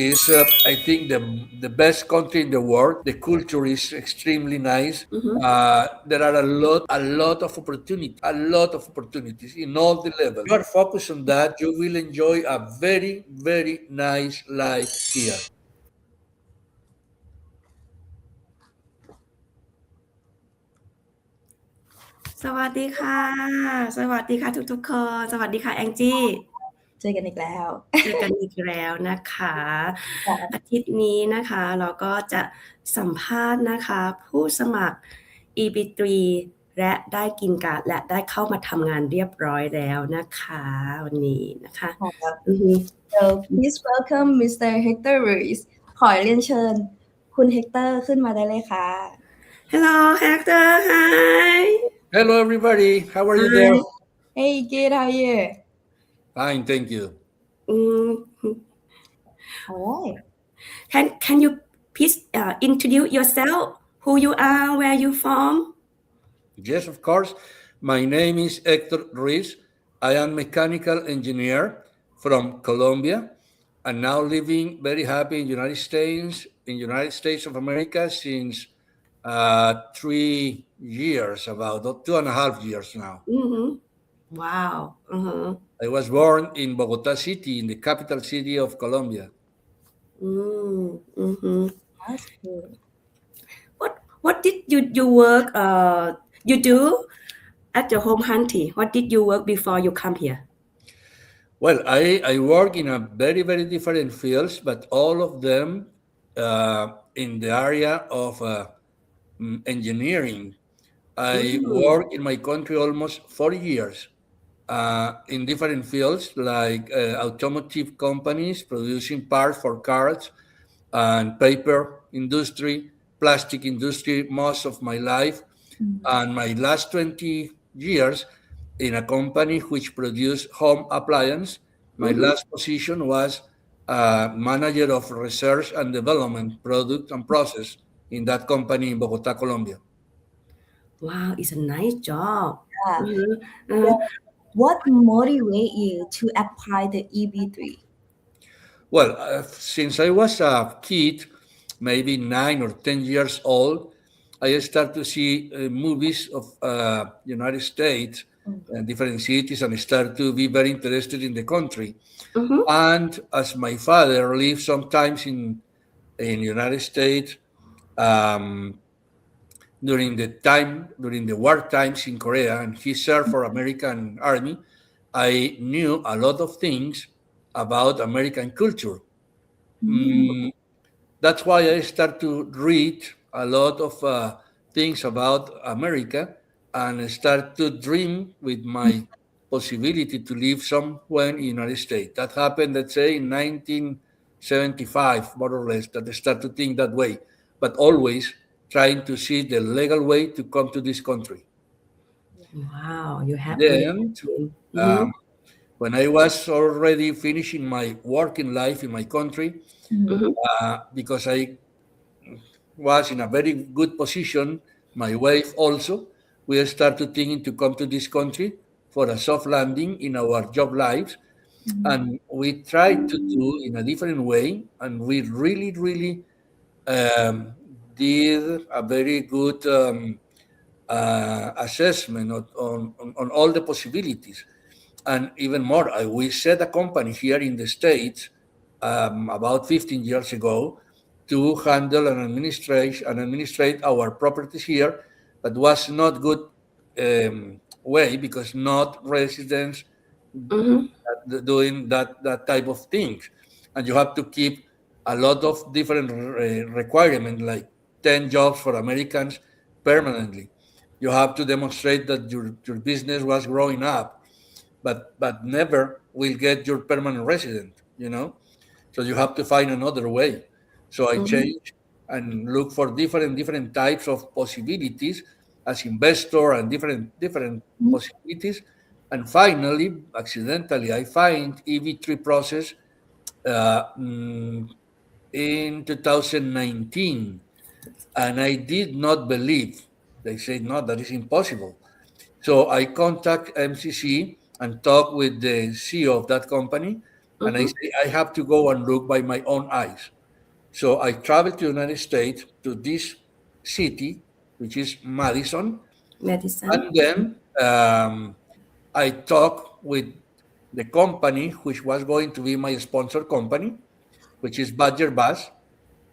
is, I think, the best country in the world. The culture is extremely nice. There are a lot of opportunities in all the levels. If you are focused on that, you will enjoy a very, very nice life here. สวัสดีค่ะสวัสดีค่ะทุกๆคนสวัสดีค่ะแองจี้เจอกันอีกแล้วนะคะ อาทิตย์นี้นะคะเราก็จะสัมภาษณ์นะคะผู้สมัคร EB-3 และได้กินการ์ดและได้เข้ามาทำงานเรียบร้อยแล้วนะคะวันนี้นะคะ So please welcome Mr. Hector Ruiz ขอเรียนเชิญคุณเฮกเตอร์ขึ้นมาได้เลยค่ะ Hello Hector hi Hello everybody, how are you there? Hey good how are you? Fine, thank you. Can you please introduce yourself? Who you are? Where you from? Yes, of course. My name is Hector Ruiz. I am mechanical engineer from Colombia, and now living very happy in United States of America since 3 years, about 2.5 years now. Wow. I was born in Bogota City, in the capital city of Colombia. That's good. What did you work? You do at your home country? What did you work before you come here? Well, I work in a very, very different fields, but all of them in the area of engineering. I worked in my country almost 40 years in different fields like automotive companies producing parts for cars and paper industry, plastic industry most of my life. And my last 20 years in a company which produced home appliance. My last position was manager of research and development, product and process in that company in Bogota, Colombia. Wow, it's a nice job. What motivate you to apply the EB-3? Well, since I was a kid, maybe 9 or 10 years old, I started to see movies of United States and different cities, and started to be very interested in the country. And as my father lived sometimes in United States during the war times in Korea, and he served for American Army, I knew a lot of things about American culture. That's why I started to read a lot of things about America and start to dream with my possibility to live somewhere in the United States. That happened, let's say, in 1975, more or less, that I started to think that way, but always trying to see the legal way to come to this country. Wow, you have. Then, when I was already finishing my working life in my country, because I was in a very good position, my wife also, we started thinking to come to this country for a soft landing in our job lives. And we tried to do in a different way, and we really, really did a very good assessment on all the possibilities. And even more, we set a company here in the States about 15 years ago to handle and administrate our properties here, but was not good way because not residents doing that type of things. And you have to keep a lot of different requirements, like 10 jobs for Americans permanently. You have to demonstrate that your business was growing up, but never will get your permanent resident, So you have to find another way. So I changed and look for different types of possibilities as investor and different possibilities. And finally, accidentally, I find EB-3 process in 2019. And I did not believe. They said, no, that is impossible. So I contact MCC and talk with the CEO of that company and I say I have to go and look by my own eyes. So I traveled to the United States to this city, which is Madison, Medicine and then I talked with the company which was going to be my sponsor company, which is Badger Bus,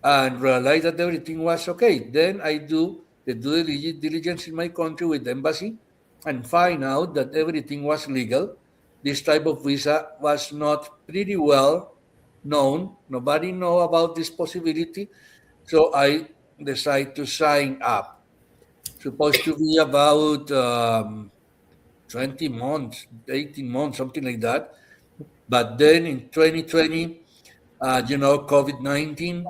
and realized that everything was okay. Then I do the due diligence in my country with the embassy and find out that everything was legal. This type of visa was not pretty well known. Nobody know about this possibility. So I decided to sign up. Supposed to be about 20 months, 18 months, something like that. But then in 2020, COVID-19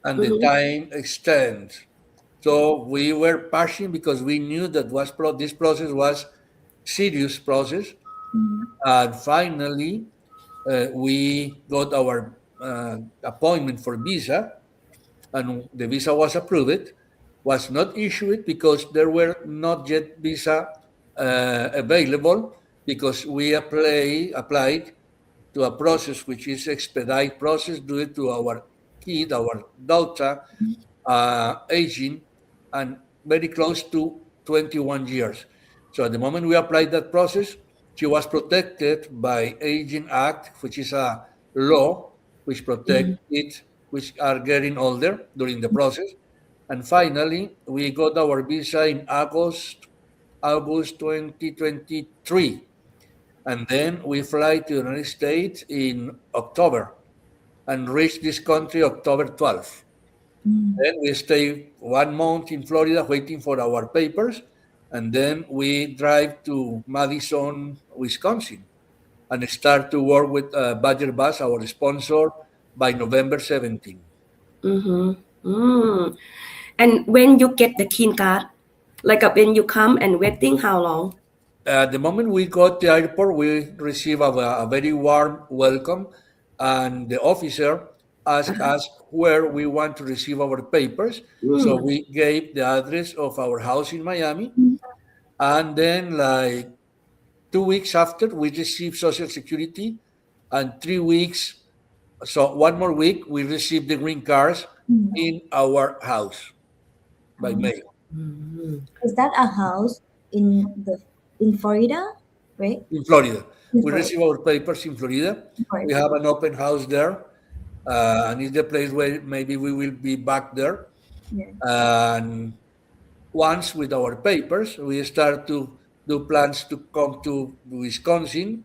and the time extends. So we were pushing because we knew that this process was serious process. And finally, we got our appointment for visa, and the visa was approved. Was not issued because there were not yet visa available, because we applied to a process which is expedite process due to our kid, our daughter, aging and very close to 21 years. So at the moment we applied that process, she was protected by Aging Act, which is a law which protects kids which are getting older during the process. And finally, we got our visa in August 2023. And then we fly to the United States in October and reach this country October 12th. Then we stay 1 month in Florida waiting for our papers. And then we drive to Madison, Wisconsin, and start to work with Badger Bus, our sponsor, by November 17. And when you get the green card, like when you come and waiting, how long? The moment we got to the airport, we received a very warm welcome, and the officer asked us where we want to receive our papers. So we gave the address of our house in Miami, and then like 2 weeks after, we received Social Security, and 3 weeks, so 1 more week, we received the green cards in our house by mail. Is that a house in Florida, right? In Florida. In We Florida. receive our papers in Florida. Florida. We have an open house there, and it's the place where maybe we will be back there. Yeah. And once with our papers, we start to do plans to come to Wisconsin,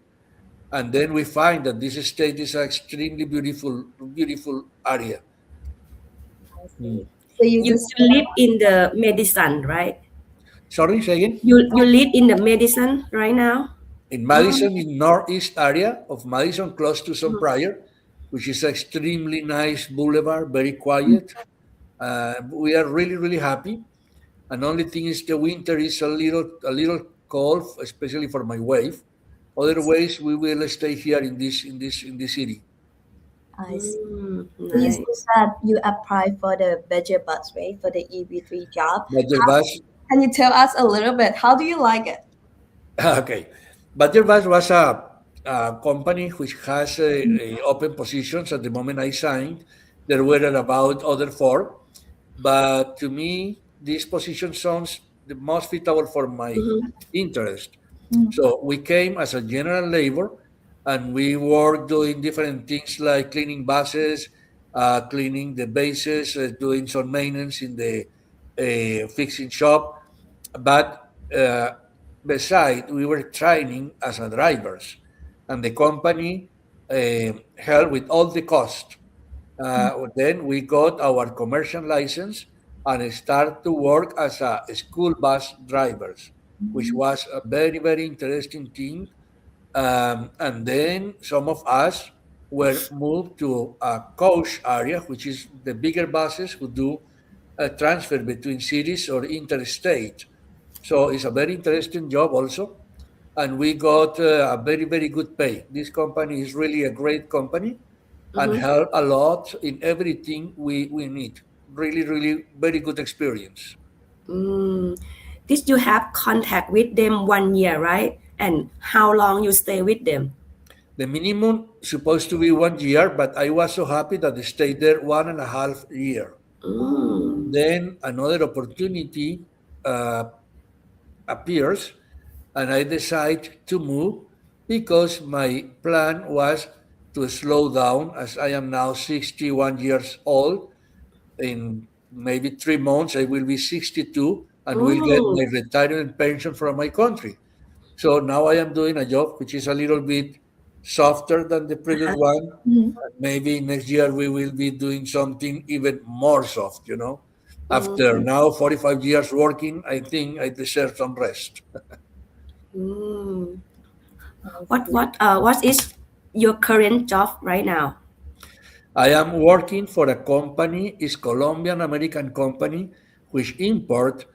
and then we find that this state is an extremely beautiful area. So you You just live in the Madison, right? Sorry, say again? You live in the Madison right now? In Madison, in northeast area of Madison, close to Sun Pryor, which is an extremely nice boulevard, very quiet. We are really happy. And only thing is the winter is a little cold, especially for my wife. Otherwise, we will stay here in this city. I see. So you Nice. said you applied for the Badger Bus, right? For the EB-3 job. Badger Bus. Can you tell us a little bit? How do you like it? Okay. Badger Bus was a company which has a open positions. At the moment I signed, there were about other 4. But to me, this position sounds the most suitable for my interest. So we came as a general labor, and we worked doing different things like cleaning buses, cleaning the bases, doing some maintenance in the fixing shop. But besides, we were training as a drivers, and the company helped with all the cost. Then we got our commercial license and start to work as a school bus drivers, which was a very interesting thing. And then some of us were moved to a coach area, which is the bigger buses who do a transfer between cities or interstate. So it's a very interesting job also. And we got a very good pay. This company is really a great company and help a lot in everything we need. Really very good experience. Did you have contact with them 1 year, right? And how long you stay with them? The minimum supposed to be 1 year, but I was so happy that I stayed there 1.5 years. Then another opportunity appears, and I decide to move because my plan was to slow down, as I am now 61 years old. In maybe 3 months, I will be 62 and will get my retirement pension from my country. So now I am doing a job which is a little bit softer than the previous one. Maybe next year we will be doing something even more soft, After now 45 years working, I think I deserve some rest. What is your current job right now? I am working for a company, it's Colombian American company, which import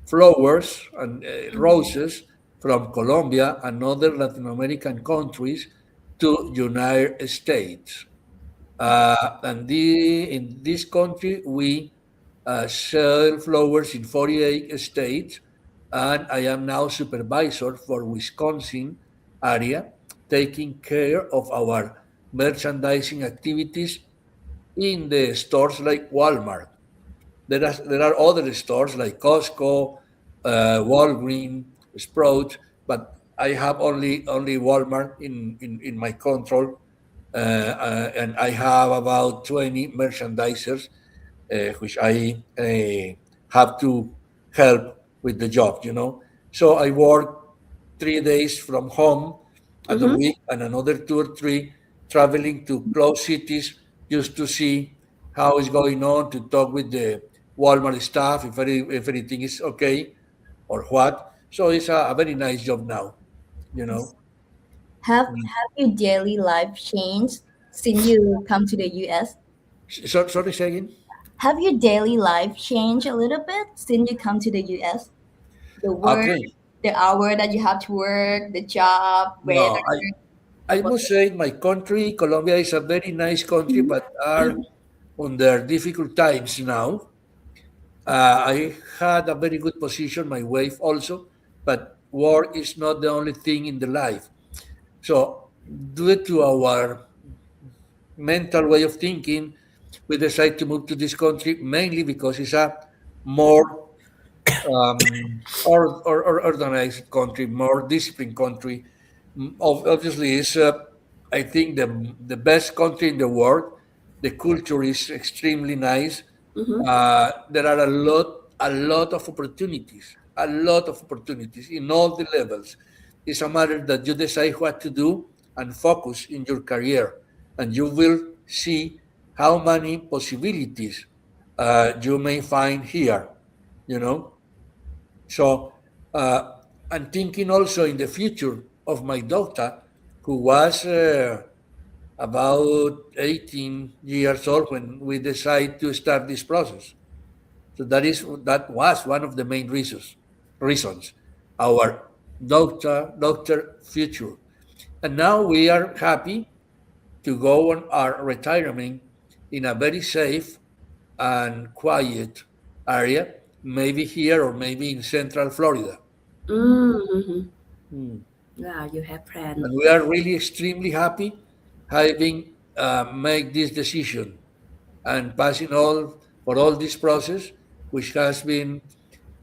flowers and roses from Colombia and other Latin American countries to United States. And in this country, we sell flowers in 48 states, and I am now supervisor for Wisconsin area, taking care of our merchandising activities in the stores like Walmart. There are other stores like Costco, Walgreens, Sprouts, but I have only Walmart in my control, and I have about 20 merchandisers, which I have to help with the job, So I work 3 days from home at the week and another 2 or 3 traveling to close cities just to see how it's going on, to talk with the Walmart staff if everything is okay or what. So it's a very nice job now, Have your daily life changed since you come to the US? Sorry, say again? Have your daily life changed a little bit since you come to the US? The work, the hour that you have to work, the job, No, I must say my country, Colombia, is a very nice country, but are under difficult times now. I had a very good position, my wife also, but work is not the only thing in the life. So due to our mental way of thinking, we decided to move to this country mainly because it's a more organized country, more disciplined country. Obviously, it's I think the best country in the world. The culture is extremely nice. There are a lot of opportunities in all the levels. It's a matter that you decide what to do and focus in your career, and you will see how many possibilities you may find here, So I'm thinking also in the future of my daughter, who was about 18 years old when we decided to start this process. So that was one of the main reasons. Our doctor future. And now we are happy to go on our retirement in a very safe and quiet area, maybe here or maybe in Central Florida. Yeah, you have plans. And we are really extremely happy having made this decision and passing for all this process, which has been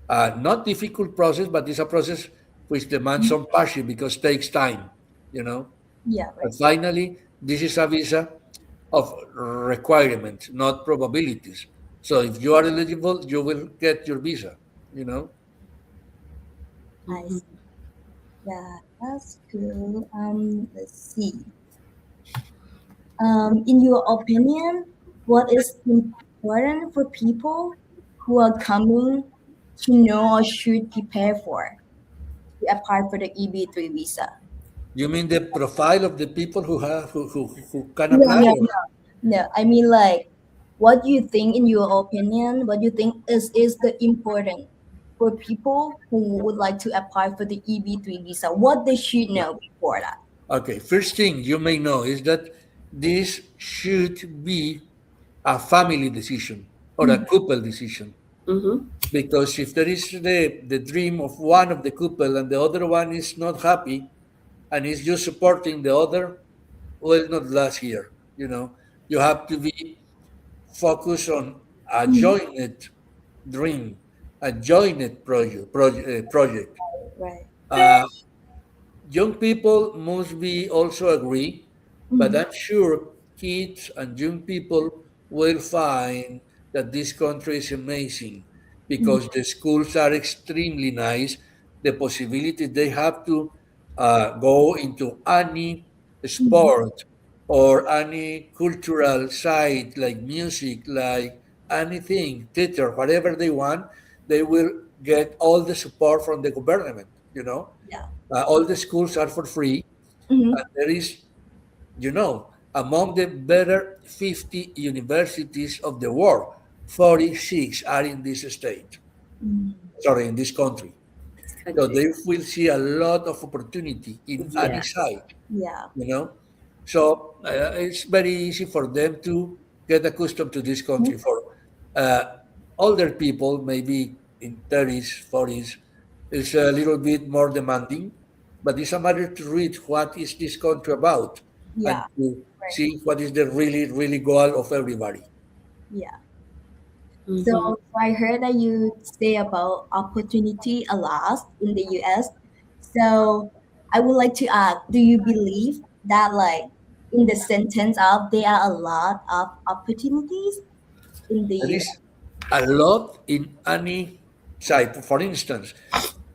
not difficult process, but it's a process which demands some passion because it takes time, Yeah. Right. But finally, this is a visa of requirements, not probabilities. So if you are eligible, you will get your visa, Nice. Yeah, that's cool. Let's see. In your opinion, what is important for people who are coming to know or should prepare for to apply for the EB-3 visa? You mean the profile of the people who can apply? No, I mean what do you think, in your opinion, what do you think is the important for people who would like to apply for the EB-3 visa? What they should know before that? Okay, first thing you may know is that this should be a family decision or a couple decision. Because if there is the dream of one of the couple and the other one is not happy and is just supporting the other, will not last here. You have to be focused on a joint dream, a joint project. Right. Young people must be also agree, but I'm sure kids and young people will find that this country is amazing because the schools are extremely nice. The possibility they have to go into any sport or any cultural side like music, like anything, theater, whatever they want, they will get all the support from the government. Yeah. All the schools are for free. Mhm. And there is, among the better 50 universities of the world, 46 are in this state. Sorry, in this country. So they will see a lot of opportunity in any side. Yeah. So it's very easy for them to get accustomed to this country. For older people, maybe in 30s, 40s, it's a little bit more demanding, but it's a matter to read what is this country about Yeah. and to see what is the really, really goal of everybody. Yeah. So I heard that you say about opportunity a lot in the US. So I would like to ask, do you believe that like in the sentence of there are a lot of opportunities in the There US? is a lot in any side. For instance,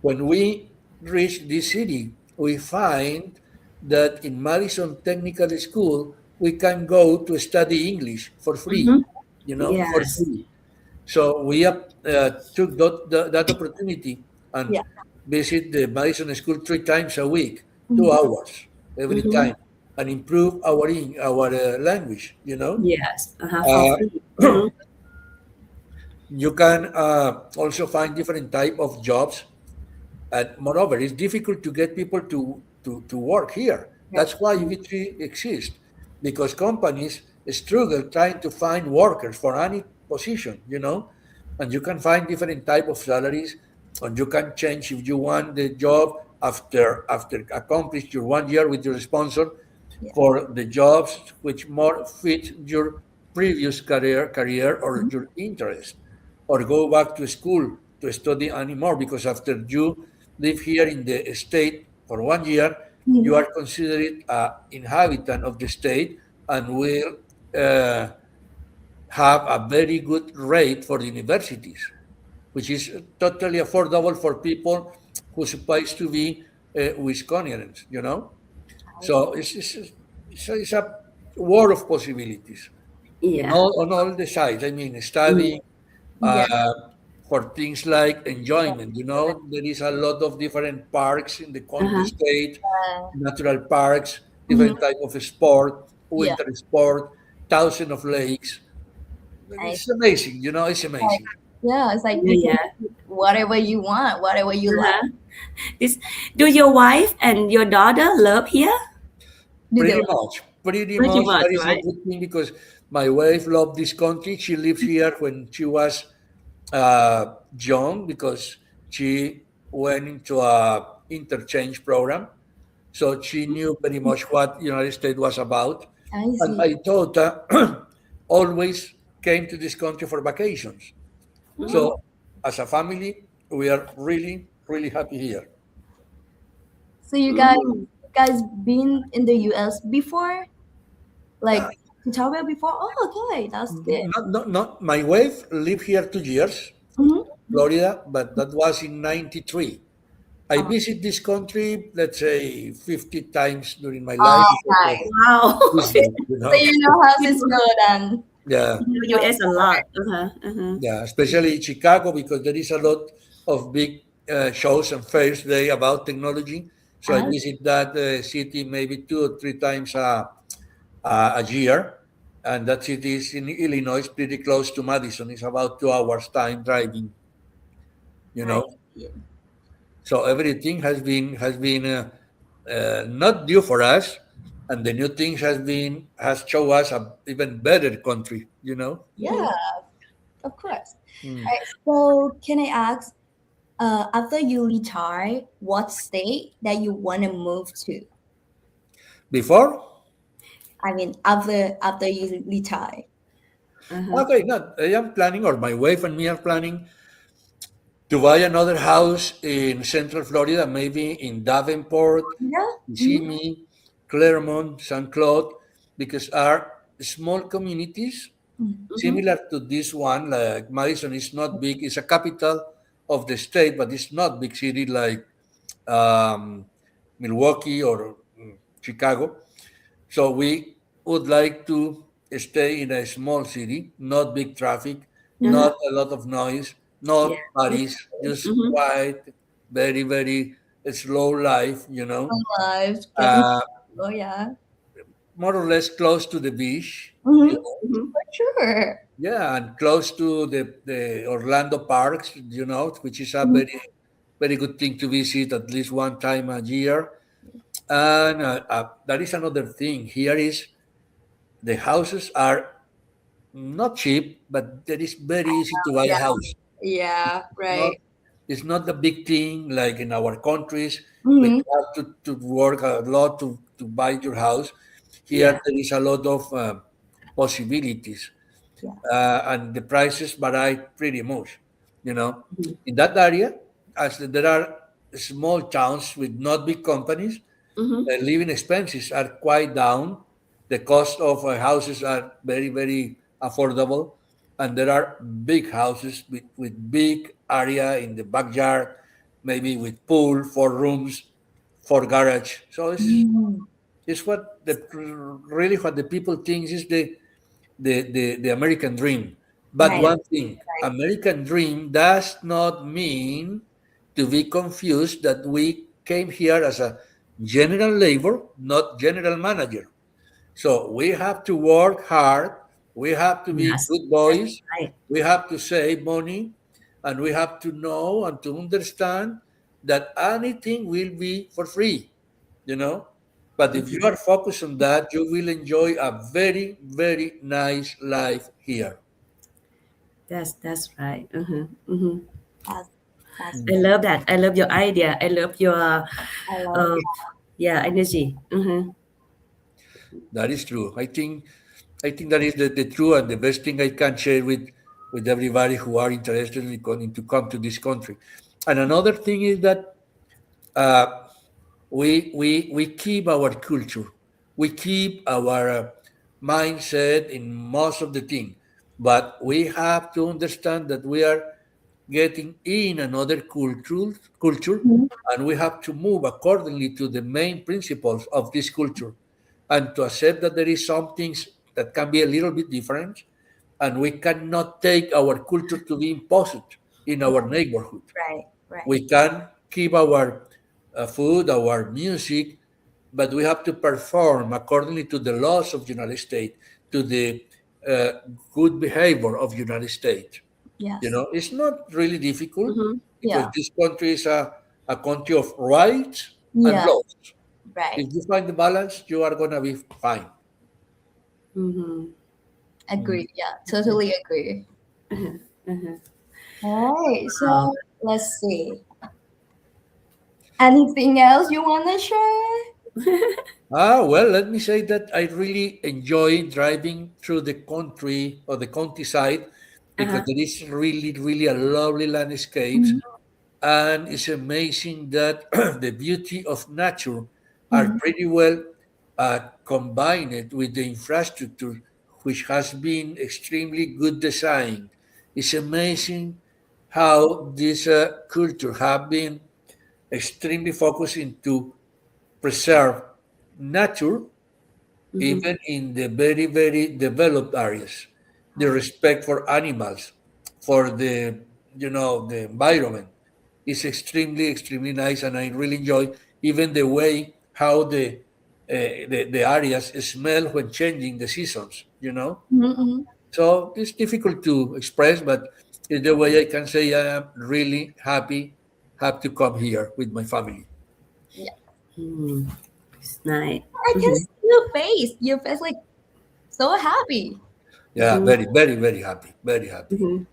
when we reach this city, we find that in Madison Technical School, we can go to study English for free, for Yes. free. So we took that opportunity and Yeah. visit the Madison School 3 times a week, 2 hours every time, and improve our language. Yes. For Uh, free. Mhm. You can also find different type of jobs, and moreover, it's difficult to get people to work here. That's why EB3 exists, because companies struggle trying to find workers for any position, and you can find different type of salaries, and you can change if you want the job after accomplish your 1 year with your sponsor for the jobs which more fit your previous career or your interest, or go back to school to study anymore, because after you live here in the state for 1 year, you are considered an inhabitant of the state and will have a very good rate for the universities, which is totally affordable for people who are supposed to be Wisconsinians, So it's a world of possibilities Yeah. on all the sides. I mean, studying for things like enjoyment. There is a lot of different parks in the country, state, natural parks, different type of sport, winter sport, thousands of lakes. It's amazing. It's amazing. Yeah, it's like you Yeah. can do whatever you want, whatever you like. Do your wife and your daughter live here? Do Pretty they- much. Pretty That much, is a right? good thing, because my wife loved this country. She lived here when she was young, because she went into a interchange program. So she knew very much what United States was about. I And see. my daughter always came to this country for vacations. So as a family, we are really, really happy here. So you guys been in the US before? Like tutorial before? Oh, okay, that's good. Not my wife lived here 2 years, Mhm. Florida, but that was in 93. I visit this country, let's say, 50 times during my life. Nice. Wow. So you know how this go then. Yeah, US a lot. yeah, especially in Chicago, because there is a lot of big shows and fairs there about technology. So I visit that city maybe 2 or 3 times a year. And that city is in Illinois, pretty close to Madison. It's about 2 hours time driving, So everything has been not due for us, and the new things has shown us a even better country. Yeah, of course. Alright, so can I ask, after you retire, what state that you want to move to? Before, I mean, after you retire. Okay, no, I am planning, or my wife and me are planning to buy another house in Central Florida, maybe in Davenport, Yeah. Kissimmee, Claremont, St. Claude, because are small communities similar to this one. Like Madison is not big; it's a capital of the state, but it's not big city like Milwaukee or Chicago. So we would like to stay in a small city, not big traffic, not a lot of noise, not Yeah. parties, just quiet, very, very slow life, you know. Lives. Uh, Oh yeah. More or less close to the beach, Mhm. you know. For sure. Yeah, and close to the Orlando parks, you know, which is a very, very good thing to visit at least one time a year. And that is another thing. Here is the houses are not cheap, but it is very easy to buy a Yeah. house. Yeah. Not, Right. it's not a big thing like in our countries. We have to work a lot to buy your house. Here Yeah. there is a lot of possibilities, Yeah. and the prices vary pretty much. You know, in that area, as there are small towns with not big companies, the living expenses are quite down. The cost of houses are very, very affordable. And there are big houses with big area in the backyard, maybe with pool, 4 rooms, 4 garage. So it's what really what the people think is the American dream. But Right. one thing, American dream does not mean to be confused that we came here as a general labor, not general manager. So we have to work hard. We have to be Yes. good boys. Right. We have to save money, and we have to know and to understand that anything will be for free, you know. But if you are focused on that, you will enjoy a very, very nice life here. That's right. That's I love that. I love your idea. I love your I love energy. That is true. I think that is the true and the best thing I can share with everybody who are interested in to come to this country. And another thing is that uh, we keep our culture, we keep our mindset in most of the thing, but we have to understand that we are getting in another culture, and we have to move accordingly to the main principles of this culture, and to accept that there is some things that can be a little bit different, and we cannot take our culture to be imposed in our neighborhood. right. We can keep our food, our music, but we have to perform accordingly to the laws of the United States, to the uh, good behavior of the United States. Yes. You know, it's not really difficult because Yeah. this country is a country of rights and Yeah. laws. Right. If you find the balance, you are going to be fine. Agree. Yeah. Totally agree. All right. So let's see. Anything else you want to share? Well, let me say that I really enjoy driving through the country or the countryside because there is really, really a lovely landscapes, and it's amazing that the beauty of nature are pretty well combined with the infrastructure, which has been extremely good design. It's amazing how this culture have been extremely focusing to preserve nature, even in the very, very developed areas. The respect for animals, for the environment is extremely, extremely nice, and I really enjoy even the way how the areas smell when changing the seasons. So it's difficult to express, but it's the way I can say I am really happy, have to come here with my family. It's nice. I can see your face. Your face like so happy. Yeah, very, very, very happy, very happy.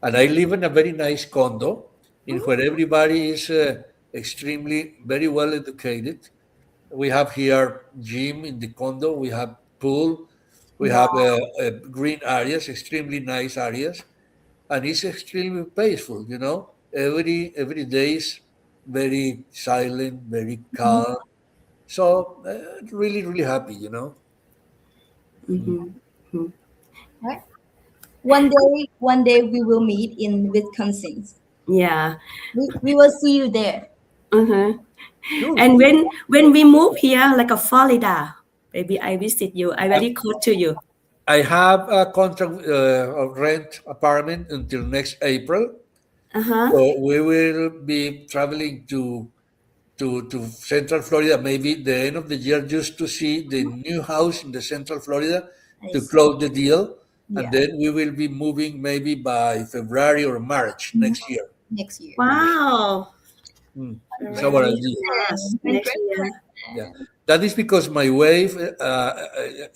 And I live in a very nice condo in where everybody is extremely very well educated. We have here gym in the condo. We have pool. We have green areas, extremely nice areas, and it's extremely peaceful. Every day is very silent, very calm. So really, really happy. Right. One day we will meet in Wisconsin. Yeah. We will see you there. Sure. And when we move here, like a Florida, maybe I visit you. I very close to you. I have a contract of rent apartment until next April. So we will be traveling to Central Florida, maybe the end of the year, just to see the new house in the Central Florida to close the deal. Yeah. And then we will be moving maybe by February or March next year. Next year. Wow. That's our idea. Next year. Yeah. That is because my wife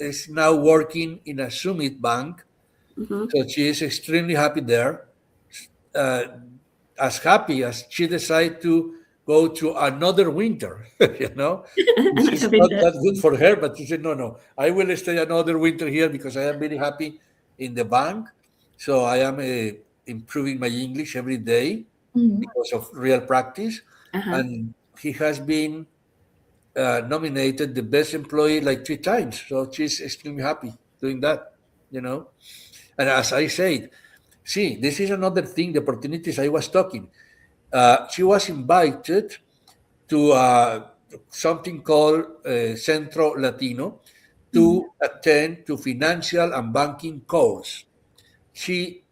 is now working in a Summit bank. So she is extremely happy there. As happy as she decided to go to another winter, It's not that good for her, but she said, no, I will stay another winter here because I am very happy in the bank. So I am improving my English every day because of real practice. And he has been nominated the best employee like 3 times. So she's extremely happy doing that, And as I said, see, this is another thing, the opportunities I was talking. She was invited to something called Centro Latino to attend to financial and banking course. She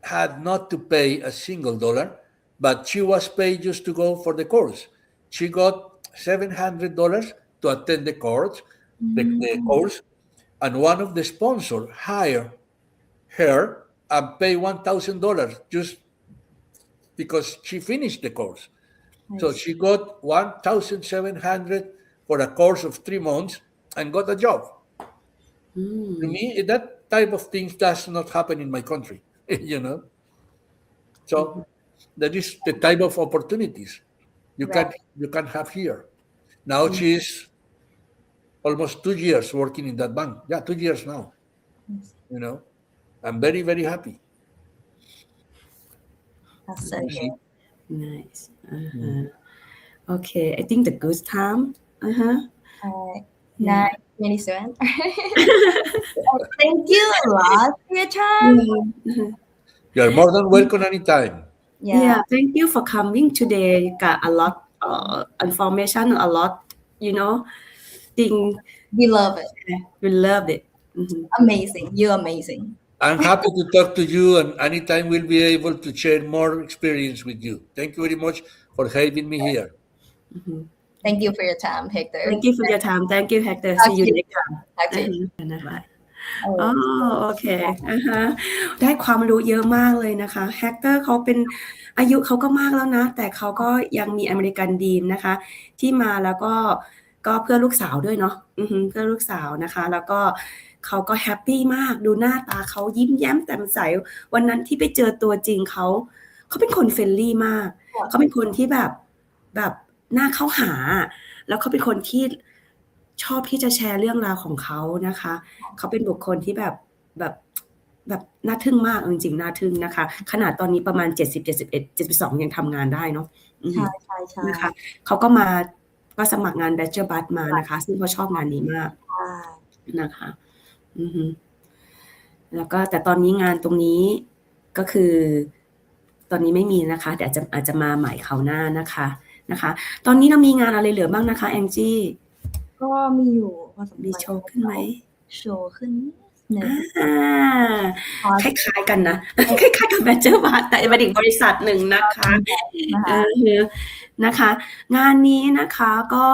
had not to pay a single dollar, but she was paid just to go for the course. She got $700 to attend the course, the course, and one of the sponsors hired her and paid $1,000 just because she finished the course. So she got $1,700 for a course of 3 months and got a job. To me, that type of things does not happen in my country, So that is the type of opportunities you can have here. Now she's almost 2 years working in that bank. Yeah, 2 years now. I'm very, very happy. That's so good. Nice. Okay, I think the good time. 9:27. Thank you a lot for your time. You're more than welcome anytime. Yeah, thank you for coming today. Got a lot information, a lot, thing. We love it. We love it. Amazing. You're amazing. I'm happy to talk to you, and anytime we'll be able to share more experience with you. Thank you very much for having me here. Thank you for your time, Hector. Thank you for your time. Thank you, Hector. See you next time. Bye. โอเคได้ความรู้เยอะมากเลยนะคะแฮกเตอร์เขาเป็นอายุเขาก็มากแล้วนะแต่เขาก็ยังมีอเมริกันดรีมนะคะที่มาแล้วก็เพื่อลูกสาวด้วยเนาะเพื่อลูกสาวนะคะแล้วก็เขาก็แฮปปี้มากดูหน้าตาเขายิ้มแย้มแจ่มใสวันนั้นที่ไปเจอตัวจริงเขาเป็นคนเฟรนลี่มากเขาเป็นคนที่แบบน่าเข้าหาแล้วเขาเป็นคนที่ชอบที่จะแชร์เรื่องราวของเขานะคะเขาเป็นบุคคลที่แบบน่าทึ่งมากจริงๆน่าทึ่งนะคะขนาดตอนนี้ประมาณ70 71 72ยังทำงานได้เนาะใช่นะคะเขาก็สมัครงานแบชเชอร์บัสมานะคะซึ่งเขาชอบงานนี้มากนะคะแล้วก็แต่ตอนนี้งานตรงนี้ก็คือตอนนี้ไม่มีนะคะเดี๋ยวอาจจะมาใหม่คราวหน้านะคะตอนนี้เรามีงานอะไรเหลือบ้างนะคะแองจี้ก็มีอยู่มีโชว์ขึ้นไหมโชว์ขึ้นคล้ายๆกันนะคล้ายๆกับแบชเชอร์บัสแต่เป็นอีกบริษัทหนึ่งนะคะงานนี้นะคะก็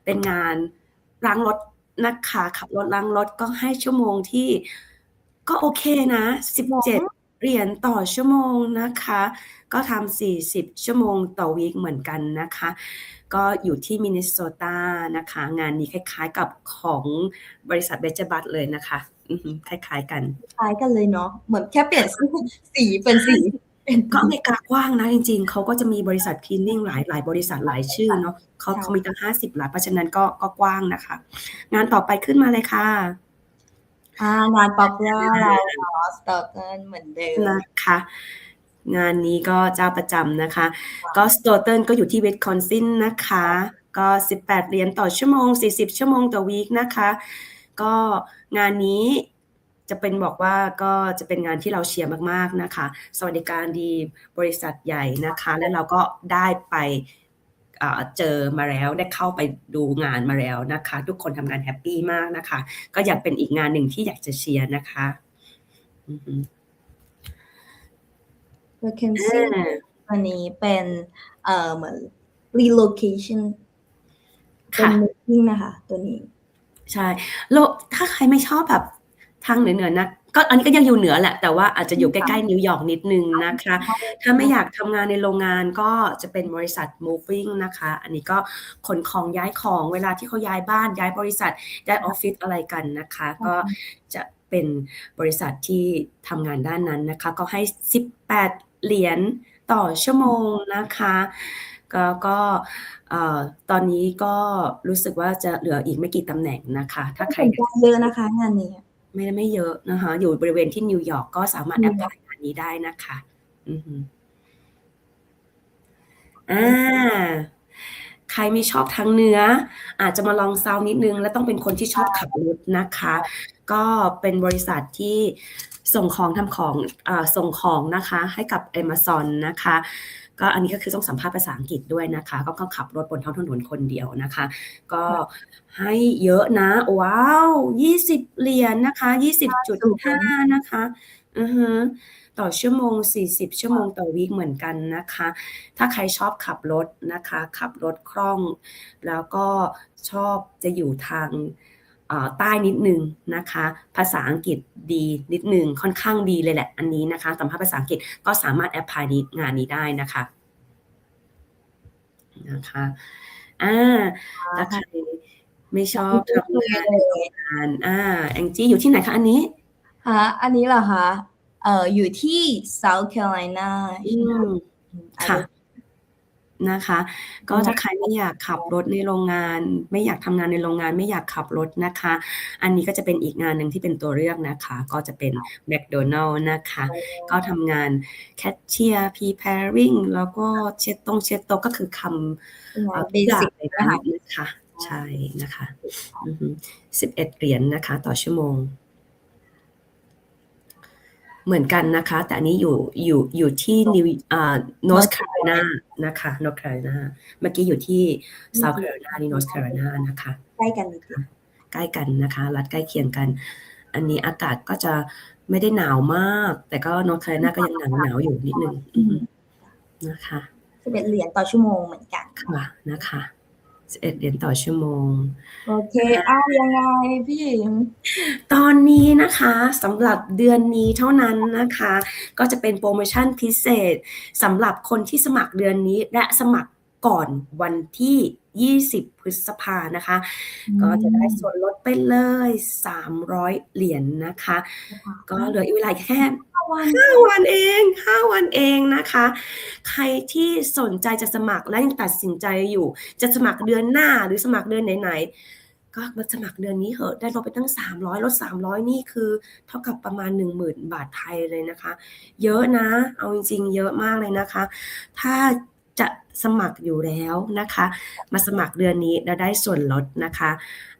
เป็นงานล้างรถนะคะขับรถล้างรถก็ให้ชั่วโมงที่ก็โอเคนะ17เหรียญต่อชั่วโมงนะคะก็ทำ40ชั่วโมงต่อวีคเหมือนกันนะคะก็อยู่ที่มินนิโซตานะคะงานนี้คล้ายๆกับของบริษัทเบเจอร์บัสเลยนะคะคล้ายๆกันเลยเนาะเหมือนแค่เปลี่ยนสีเป็นสี ก็อเมริกากว้างนะจริงๆเขาก็จะมีบริษัทคลีนนิ่งหลายบริษัทหลายชื่อเนาะเขามีตั้ง50หลายเพราะฉะนั้นก็กว้างนะคะงานต่อไปขึ้นมาเลยค่ะงานป๊อปปูล่าเราสตอร์เทิลเหมือนเดิมนะคะงานนี้ก็เจ้าประจำนะคะก็สโตเทิลก็อยู่ที่วิสคอนซินนะคะก็18เหรียญต่อชั่วโมง40ชั่วโมงต่อวีคนะคะก็งานนี้จะเป็นบอกว่าก็จะเป็นงานที่เราเชียร์มากๆนะคะสวัสดิการดีบริษัทใหญ่นะคะและเราก็ได้ไปเจอมาแล้วได้เข้าไปดูงานมาแล้วนะคะทุกคนทำงานแฮปปี้มากนะคะก็อยากเป็นอีกงานหนึ่งที่อยากจะเชียร์นะคะvacancy วันนี้เป็นเหมือน relocation เป็น moving นะคะตัวนี้ใช่ถ้าใครไม่ชอบแบบทางเหนือนะก็อันนี้ก็ยังอยู่เหนือแหละแต่ว่าอาจจะอยู่ใกล้ๆนิวยอร์กนิดนึงนะคะถ้าไม่อยากทำงานในโรงงานก็จะเป็นบริษัท moving นะคะอันนี้ก็ขนของย้ายของเวลาที่เขาย้ายบ้านย้ายบริษัทย้ายออฟฟิศอะไรกันนะคะก็จะเป็นบริษัทที่ทำงานด้านนั้นนะคะก็ให้18เหรียญต่อชั่วโมงนะคะก็ตอนนี้ก็รู้สึกว่าจะเหลืออีกไม่กี่ตำแหน่งนะคะถ้าใครเยอะนะคะงานนี้ไม่เยอะนะคะอยู่บริเวณที่นิวยอร์กก็สามารถแอพพลายงานนี้ได้นะคะใครไม่ชอบทางเนื้ออาจจะมาลองซาวนิดนึงและต้องเป็นคนที่ชอบขับรถนะคะก็เป็นบริษัทที่ส่งของทำของส่งของนะคะให้กับ Amazon นะคะก็อันนี้ก็คือต้องสัมภาษณ์ภาษาอังกฤษด้วยนะคะก็ขับรถบนท้องถนนคนเดียวนะคะก็ให้เยอะนะว้าว20เหรียญนะคะ 20.5 นะคะต่อชั่วโมง40ชั่วโมงต่อวีคเหมือนกันนะคะถ้าใครชอบขับรถนะคะขับรถคล่องแล้วก็ชอบจะอยู่ทางใต้นิดนึงนะคะภาษาอังกฤษดีนิดนึงค่อนข้างดีเลยแหละอันนี้นะคะสัมภาษณ์ภาษาอังกฤษก็สามารถแอพพลายงานนี้ได้นะคะถ้าใครไม่ชอบทำงานแองจี้อยู่ที่ไหนคะอันนี้อันนี้เหรอคะอยู่ที่ South Carolina ค่ะนะคะก็ถ้าใครไม่อยากขับรถในโรงงานไม่อยากทำงานในโรงงานไม่อยากขับรถนะคะอันนี้ก็จะเป็นอีกงานหนึ่งที่เป็นตัวเลือกนะคะก็จะเป็น McDonald's นะคะก็ทำงานแคชเชียร์ preparing แล้วก็เช็ดโต๊ะก็คือคำเบสิกนะคะใช่นะคะ11เหรียญนะคะต่อชั่วโมงเหมือนกันนะคะแต่อันนี้อยู่ที่North Carolina นะคะ North Carolina เมื่อกี้อยู่ที่ South Carolina นี่ North Carolina นะคะใกล้กันนะคะใกล้กันนะคะรัฐใกล้เคียงกันอันนี้อากาศก็จะไม่ได้หนาวมากแต่ก็ North Carolina ก็ยังหนาวอยู่นิดนึงนะคะ11เหรียญต่อชั่วโมงเหมือนกันค่ะนะคะ11เหรียญต่อชั่วโมงโอเคยังไงพี่หญิงตอนนี้นะคะสำหรับเดือนนี้เท่านั้นนะคะก็จะเป็นโปรโมชั่นพิเศษสำหรับคนที่สมัครเดือนนี้และสมัครก่อนวันที่20พฤษภานะคะก็จะได้ส่วนลดไปเลย300เหรียญนะคะก็เหลืออีกเวลาแค่5 วันเองนะคะใครที่สนใจจะสมัครและยังตัดสินใจอยู่จะสมัครเดือนหน้าหรือสมัครเดือนไหนๆก็มาสมัครเดือนนี้เหอะได้ลดไปตั้ง300ลด300นี่คือเท่ากับประมาณ 10,000 บาทไทยเลยนะคะเยอะนะเอาจริงๆเยอะมากเลยนะคะถ้าจะสมัครอยู่แล้วนะคะมาสมัครเดือนนี้แล้วได้ส่วนลดนะคะ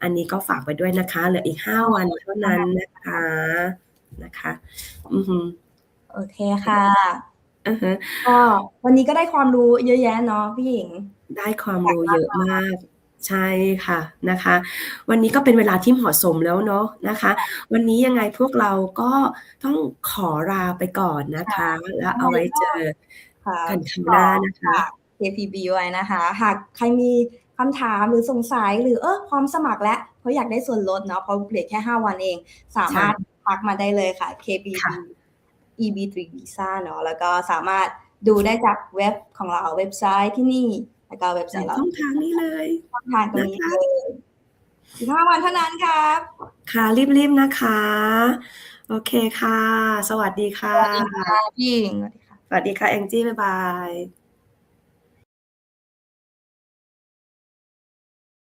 อันนี้ก็ฝากไปด้วยนะคะเหลืออีก5 วันเท่านั้นนะคะโอเคค่ะก็วันนี้ก็ได้ความรู้เยอะแยะเนาะพี่หญิงได้ความรู้เยอะมากใช่ค่ะนะคะวันนี้ก็เป็นเวลาที่เหมาะสมแล้วเนาะนะคะวันนี้ยังไงพวกเราก็ต้องขอลาไปก่อนนะคะแล้วเอาไว้เจอกันครั้งหน้านะคะ KPB ไว้นะคะหากใครมีคำถามหรือสงสัยหรือพร้อมสมัครแล้วเพราะอยากได้ส่วนลดเนาะเพราะเหลือแค่5 วันเองสามารถทักมาได้เลยค่ะ KPB EB-3 Visa เนาะแล้วก็สามารถดูได้จากเว็บของเราเว็บไซต์ที่นี่แล้วก็เว็บไซต์เราช่องทางนี้เลยช่องทางตรงนี้เลย15 วันเท่านั้นครับค่ะรีบๆนะคะโอเคค่ะสวัสดีค่ะสวัสดีค่ะพี่หญิงสวัสดีค่ะ สวัสดีค่ะแองจี้บ๊ายบาย